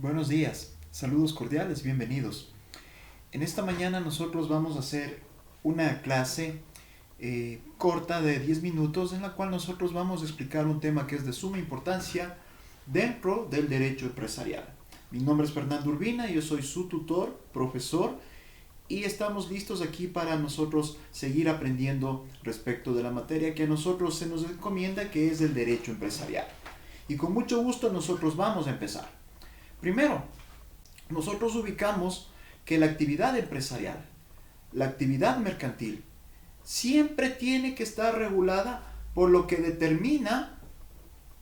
Buenos días, saludos cordiales, bienvenidos. En esta mañana nosotros vamos a hacer una clase corta de 10 minutos en la cual nosotros vamos a explicar un tema que es de suma importancia dentro del derecho empresarial. Mi nombre es Fernando Urbina, yo soy su tutor, profesor, y estamos listos aquí para nosotros seguir aprendiendo respecto de la materia que a nosotros se nos encomienda, que es el derecho empresarial. Y con mucho gusto nosotros vamos a empezar. Primero, nosotros ubicamos que la actividad empresarial, la actividad mercantil, siempre tiene que estar regulada por lo que determina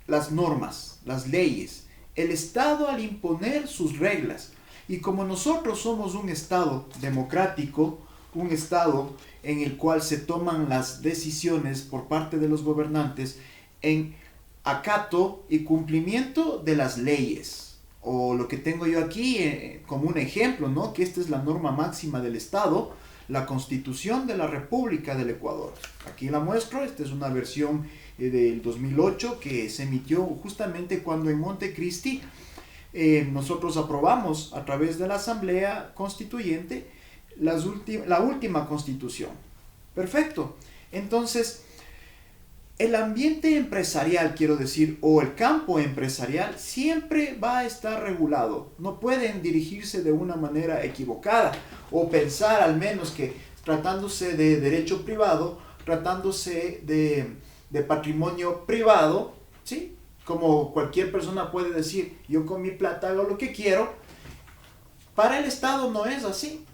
las normas, las leyes, el Estado al imponer sus reglas. Y como nosotros somos un Estado democrático, un Estado en el cual se toman las decisiones por parte de los gobernantes en acato y cumplimiento de las leyes. O lo que tengo yo aquí como un ejemplo, ¿no? Que esta es la norma máxima del Estado, la Constitución de la República del Ecuador. Aquí la muestro, esta es una versión del 2008 que se emitió justamente cuando en Montecristi nosotros aprobamos a través de la Asamblea Constituyente la última Constitución. Perfecto. Entonces, el ambiente empresarial, quiero decir, o el campo empresarial, siempre va a estar regulado. No pueden dirigirse de una manera equivocada o pensar al menos que tratándose de derecho privado, tratándose de patrimonio privado, ¿sí? Como cualquier persona puede decir, yo con mi plata hago lo que quiero. Para el Estado no es así.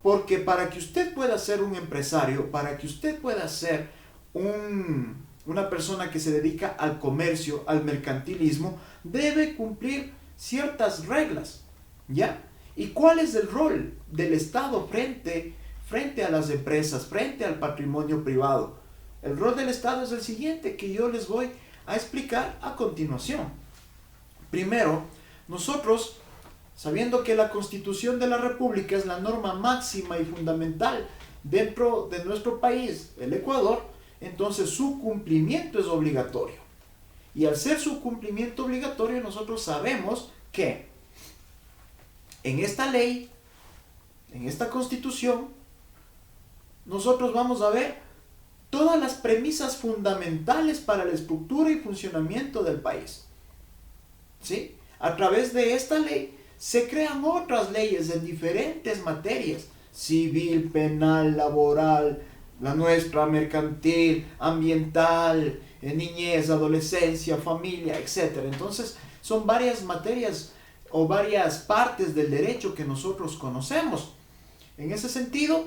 Porque para que usted pueda ser un empresario, para que usted pueda ser una persona que se dedica al comercio, al mercantilismo, debe cumplir ciertas reglas, ¿ya? ¿Y cuál es el rol del Estado frente a las empresas, frente al patrimonio privado? El rol del Estado es el siguiente, que yo les voy a explicar a continuación. Primero, nosotros, sabiendo que la Constitución de la República es la norma máxima y fundamental dentro de nuestro país, el Ecuador, entonces su cumplimiento es obligatorio. Y al ser su cumplimiento obligatorio, nosotros sabemos que en esta ley, en esta Constitución, nosotros vamos a ver todas las premisas fundamentales para la estructura y funcionamiento del país. ¿Sí? A través de esta ley se crean otras leyes en diferentes materias: civil, penal, laboral, la nuestra, mercantil, ambiental, niñez, adolescencia, familia, etc. Entonces, son varias materias o varias partes del derecho que nosotros conocemos. En ese sentido,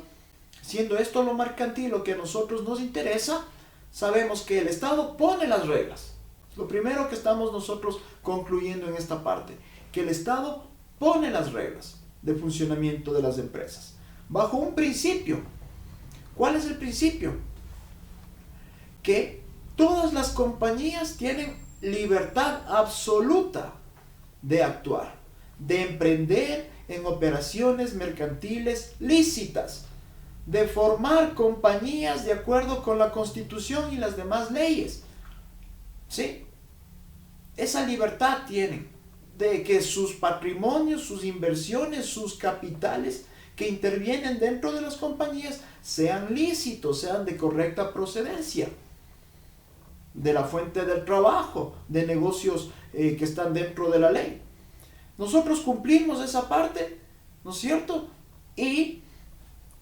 siendo esto lo mercantil, lo que a nosotros nos interesa, sabemos que el Estado pone las reglas. Lo primero que estamos nosotros concluyendo en esta parte, que el Estado pone las reglas de funcionamiento de las empresas, bajo un principio. ¿Cuál es el principio? Que todas las compañías tienen libertad absoluta de actuar, de emprender en operaciones mercantiles lícitas, de formar compañías de acuerdo con la Constitución y las demás leyes. ¿Sí? Esa libertad tienen de que sus patrimonios, sus inversiones, sus capitales que intervienen dentro de las compañías sean lícitos, sean de correcta procedencia, de la fuente del trabajo, de negocios que están dentro de la ley. Nosotros cumplimos esa parte, ¿no es cierto? Y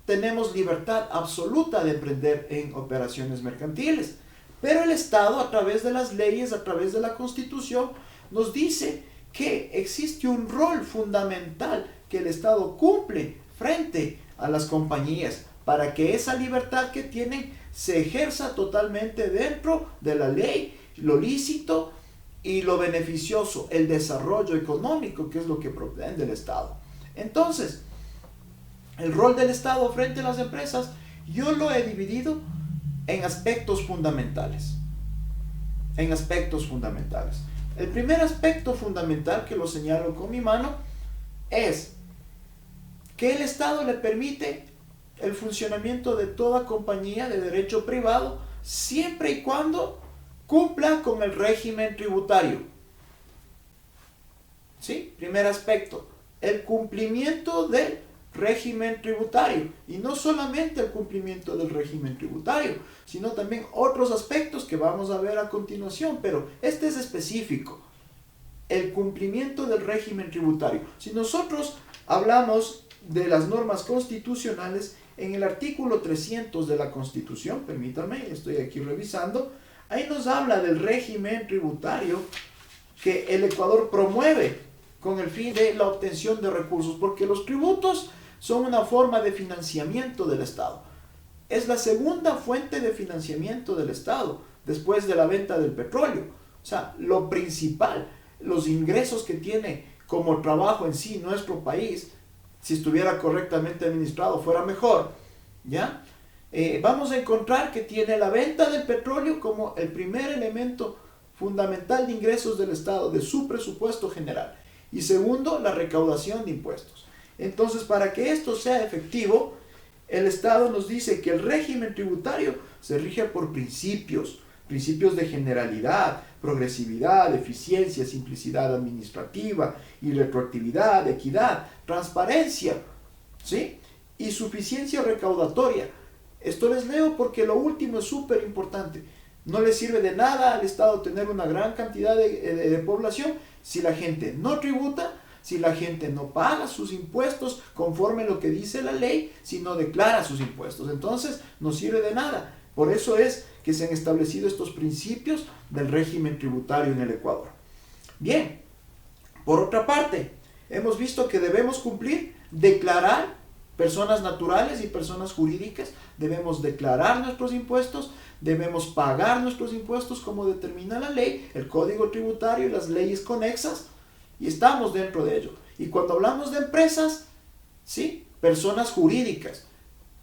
tenemos libertad absoluta de emprender en operaciones mercantiles. Pero el Estado, a través de las leyes, a través de la Constitución, nos dice que existe un rol fundamental que el Estado cumple frente a las compañías para que esa libertad que tienen se ejerza totalmente dentro de la ley, lo lícito y lo beneficioso, el desarrollo económico, que es lo que pretende el Estado. Entonces, el rol del Estado frente a las empresas, yo lo he dividido en aspectos fundamentales. En aspectos fundamentales. El primer aspecto fundamental, que lo señalo con mi mano, es que el Estado le permite el funcionamiento de toda compañía de derecho privado siempre y cuando cumpla con el régimen tributario. ¿Sí? Primer aspecto, el cumplimiento del régimen tributario. Y no solamente el cumplimiento del régimen tributario, sino también otros aspectos que vamos a ver a continuación, pero este es específico. El cumplimiento del régimen tributario. Si nosotros hablamos de las normas constitucionales, en el artículo 300 de la Constitución, permítanme, estoy aquí revisando, ahí nos habla del régimen tributario que el Ecuador promueve con el fin de la obtención de recursos, porque los tributos son una forma de financiamiento del Estado. Es la segunda fuente de financiamiento del Estado, después de la venta del petróleo. O sea, lo principal, los ingresos que tiene como trabajo en sí nuestro país, si estuviera correctamente administrado, fuera mejor, ¿ya? Vamos a encontrar que tiene la venta del petróleo como el primer elemento fundamental de ingresos del Estado, de su presupuesto general. Y segundo, la recaudación de impuestos. Entonces, para que esto sea efectivo, el Estado nos dice que el régimen tributario se rige por principios de generalidad, progresividad, eficiencia, simplicidad administrativa y retroactividad, equidad, transparencia, ¿sí? Y suficiencia recaudatoria. Esto les leo porque lo último es súper importante. No le sirve de nada al Estado tener una gran cantidad de población si la gente no tributa, si la gente no paga sus impuestos conforme lo que dice la ley, si no declara sus impuestos. Entonces, no sirve de nada. Por eso es que se han establecido estos principios del régimen tributario en el Ecuador. Bien, por otra parte, hemos visto que debemos cumplir, declarar personas naturales y personas jurídicas, debemos declarar nuestros impuestos, debemos pagar nuestros impuestos como determina la ley, el Código Tributario y las leyes conexas, y estamos dentro de ello. Y cuando hablamos de empresas, ¿sí? Personas jurídicas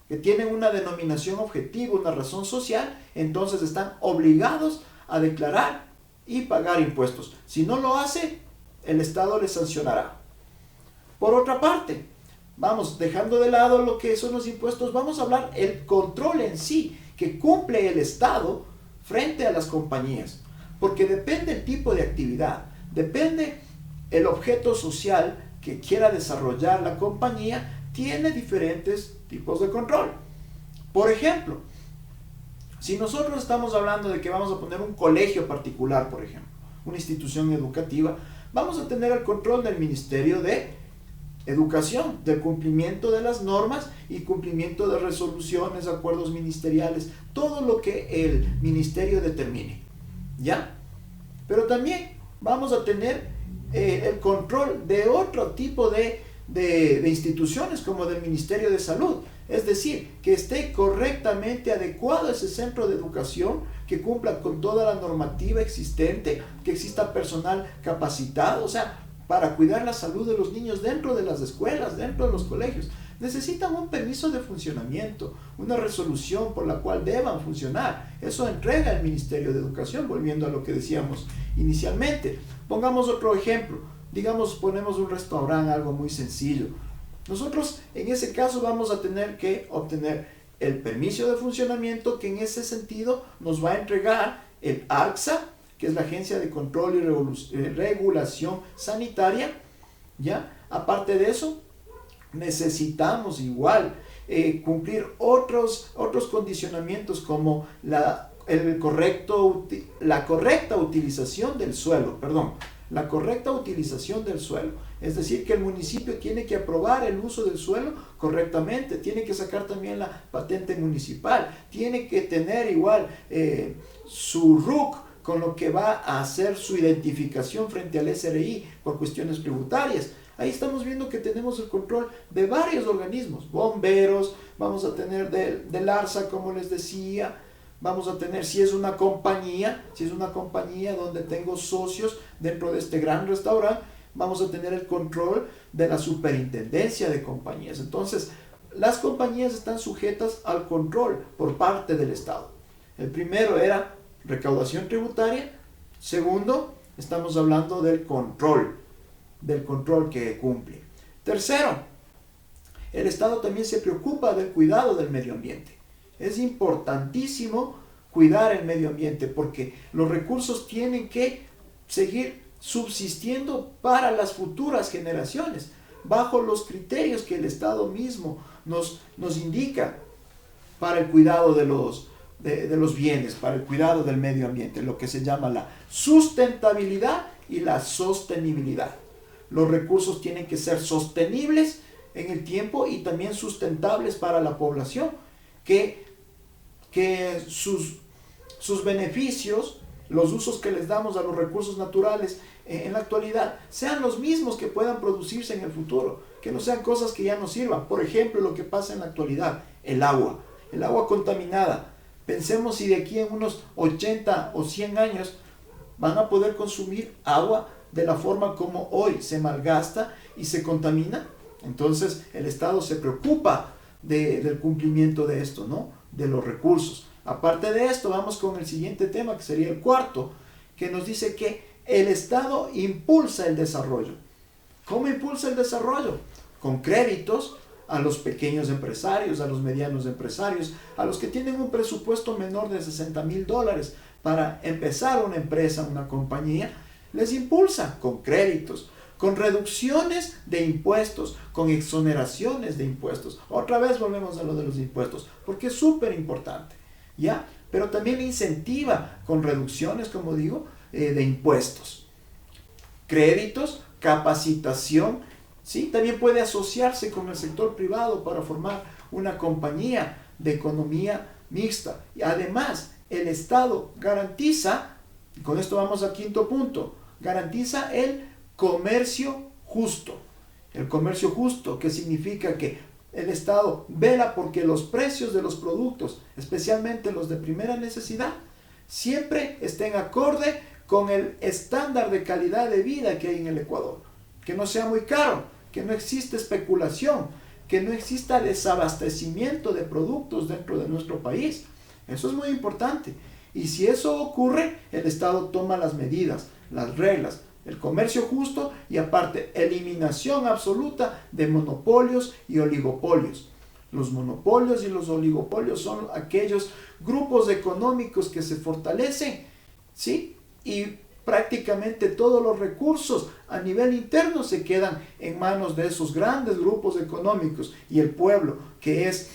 que tienen una denominación objetiva, una razón social, entonces están obligados a declarar y pagar impuestos. Si no lo hace, el Estado les sancionará. Por otra parte, vamos dejando de lado lo que son los impuestos, vamos a hablar el control en sí que cumple el Estado frente a las compañías, porque depende el tipo de actividad, depende el objeto social que quiera desarrollar la compañía, tiene diferentes tipos de control. Por ejemplo, si nosotros estamos hablando de que vamos a poner un colegio particular, por ejemplo, una institución educativa, vamos a tener el control del Ministerio de Educación, del cumplimiento de las normas y cumplimiento de resoluciones, acuerdos ministeriales, todo lo que el ministerio determine, ¿ya? Pero también vamos a tener el control de otro tipo de instituciones como del Ministerio de Salud, es decir, que esté correctamente adecuado ese centro de educación, que cumpla con toda la normativa existente, que exista personal capacitado, o sea, para cuidar la salud de los niños dentro de las escuelas, dentro de los colegios. Necesitan un permiso de funcionamiento, una resolución por la cual deban funcionar. Eso entrega el Ministerio de Educación, volviendo a lo que decíamos inicialmente. Pongamos otro ejemplo. Digamos, ponemos un restaurante, algo muy sencillo. Nosotros en ese caso vamos a tener que obtener el permiso de funcionamiento, que en ese sentido nos va a entregar el ARCSA, que es la Agencia de Control y Regulación Sanitaria, ¿ya? Aparte de eso, necesitamos igual cumplir otros condicionamientos como la correcta utilización del suelo, la correcta utilización del suelo. Es decir, que el municipio tiene que aprobar el uso del suelo correctamente, tiene que sacar también la patente municipal, tiene que tener igual su RUC, con lo que va a hacer su identificación frente al SRI por cuestiones tributarias. Ahí estamos viendo que tenemos el control de varios organismos, bomberos, vamos a tener del ARSA, como les decía, vamos a tener, si es una compañía donde tengo socios dentro de este gran restaurante, vamos a tener el control de la superintendencia de compañías. Entonces, las compañías están sujetas al control por parte del Estado. El primero era recaudación tributaria. Segundo, estamos hablando del control que cumple. Tercero, el Estado también se preocupa del cuidado del medio ambiente. Es importantísimo cuidar el medio ambiente porque los recursos tienen que seguir subsistiendo para las futuras generaciones, bajo los criterios que el Estado mismo nos indica para el cuidado de los bienes, para el cuidado del medio ambiente, lo que se llama la sustentabilidad y la sostenibilidad. Los recursos tienen que ser sostenibles en el tiempo y también sustentables para la población, que sus beneficios, los usos que les damos a los recursos naturales en la actualidad, sean los mismos que puedan producirse en el futuro, que no sean cosas que ya no sirvan. Por ejemplo, lo que pasa en la actualidad, el agua contaminada. Pensemos si de aquí en unos 80 o 100 años van a poder consumir agua de la forma como hoy se malgasta y se contamina. Entonces el Estado se preocupa del cumplimiento de esto, ¿no? De los recursos. Aparte de esto, vamos con el siguiente tema, que sería el cuarto, que nos dice que el Estado impulsa el desarrollo. ¿Cómo impulsa el desarrollo? Con créditos a los pequeños empresarios, a los medianos empresarios, a los que tienen un presupuesto menor de $60,000 para empezar una empresa, una compañía, les impulsa con créditos, con reducciones de impuestos, con exoneraciones de impuestos. Otra vez volvemos a lo de los impuestos, porque es súper importante, ¿ya? Pero también incentiva con reducciones, como digo, de impuestos, créditos, capacitación, ¿sí? También puede asociarse con el sector privado para formar una compañía de economía mixta. Y además, el Estado garantiza, y con esto vamos al quinto punto, garantiza el comercio justo. El comercio justo, que significa que el Estado vela porque los precios de los productos, especialmente los de primera necesidad, siempre estén acorde con el estándar de calidad de vida que hay en el Ecuador. Que no sea muy caro, que no exista especulación, que no exista desabastecimiento de productos dentro de nuestro país. Eso es muy importante. Y si eso ocurre, el Estado toma las medidas, las reglas, el comercio justo y aparte eliminación absoluta de monopolios y oligopolios. Los monopolios y los oligopolios son aquellos grupos económicos que se fortalecen, ¿sí? Y prácticamente todos los recursos a nivel interno se quedan en manos de esos grandes grupos económicos, y el pueblo, que es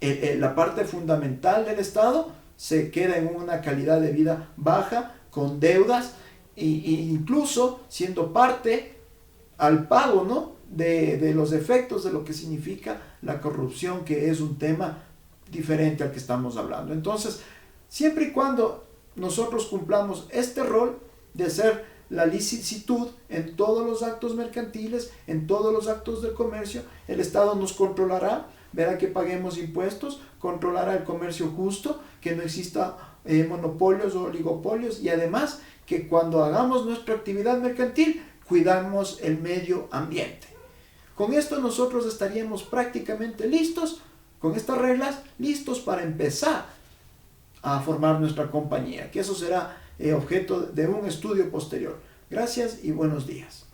la parte fundamental del Estado, se queda en una calidad de vida baja, con deudas e incluso siendo parte al pago, ¿no? de los efectos de lo que significa la corrupción, que es un tema diferente al que estamos hablando. Entonces, siempre y cuando nosotros cumplamos este rol de hacer la licitud en todos los actos mercantiles, en todos los actos del comercio, el Estado nos controlará, verá que paguemos impuestos, controlará el comercio justo, que no exista monopolios o oligopolios, y además que cuando hagamos nuestra actividad mercantil, cuidamos el medio ambiente. Con esto nosotros estaríamos prácticamente listos, con estas reglas, listos para empezar a formar nuestra compañía, que eso será objeto de un estudio posterior. Gracias y buenos días.